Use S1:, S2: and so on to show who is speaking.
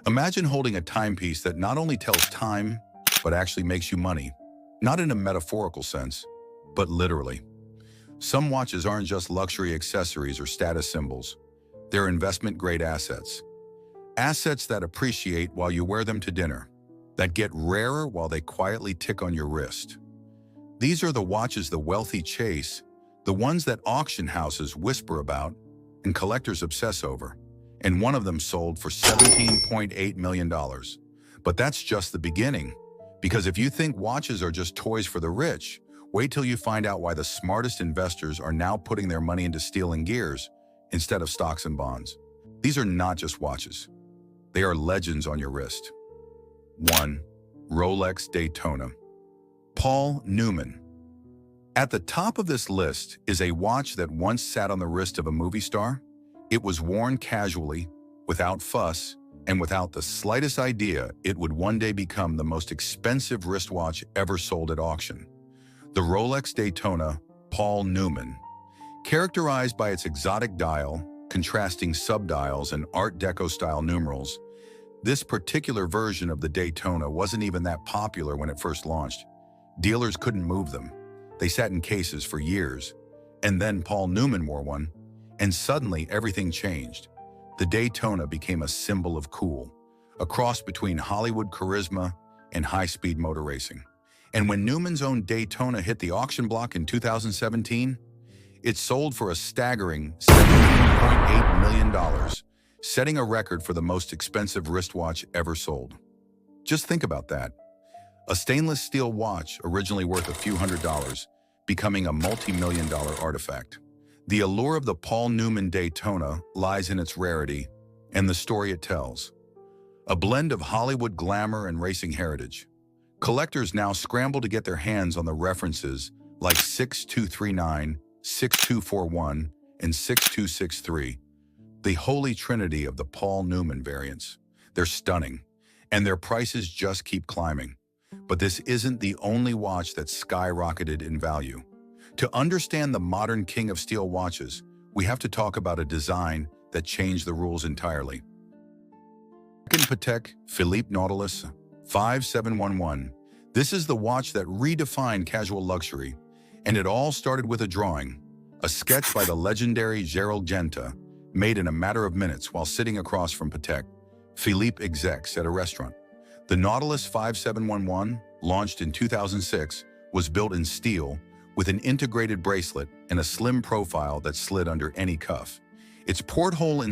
S1: Imagine holding a timepiece that not only tells time, but actually makes you money. Not in a metaphorical sense, but literally. Some watches aren't just luxury accessories or status symbols. They're investment-grade assets. Assets that appreciate while you wear them to dinner, that get rarer while they quietly tick on your wrist. These are the watches the wealthy chase, the ones that auction houses whisper about and collectors obsess over. And one of them sold for $17.8 million. But that's just the beginning. Because if you think watches are just toys for the rich, wait till you find out why the smartest investors are now putting their money into steel and gears instead of stocks and bonds. These are not just watches. They are legends on your wrist. 1. Rolex Daytona. Paul Newman. At the top of this list is a watch that once sat on the wrist of a movie star. It was worn casually, without fuss, and without the slightest idea it would one day become the most expensive wristwatch ever sold at auction. The Rolex Daytona Paul Newman. Characterized by its exotic dial, contrasting subdials, and Art Deco-style numerals, this particular version of the Daytona wasn't even that popular when it first launched. Dealers couldn't move them. They sat in cases for years. And then Paul Newman wore one, and suddenly everything changed. The Daytona became a symbol of cool, a cross between Hollywood charisma and high-speed motor racing. And when Newman's own Daytona hit the auction block in 2017, it sold for a staggering $17.8 million, setting a record for the most expensive wristwatch ever sold. Just think about that. A stainless steel watch originally worth a few $100s, becoming a multi-million-dollar artifact. The allure of the Paul Newman Daytona lies in its rarity and the story it tells. A blend of Hollywood glamour and racing heritage. Collectors now scramble to get their hands on the references like 6239, 6241, and 6263, the holy trinity of the Paul Newman variants. They're stunning, and their prices just keep climbing. But this isn't the only watch that skyrocketed in value. To understand the modern king of steel watches, we have to talk about a design that changed the rules entirely. Patek Philippe Nautilus 5711. This is the watch that redefined casual luxury, and it all started with a drawing, a sketch by the legendary Gerald Genta, made in a matter of minutes while sitting across from Patek Philippe execs at a restaurant. The Nautilus 5711, launched in 2006, was built in steel with an integrated bracelet and a slim profile that slid under any cuff. Its porthole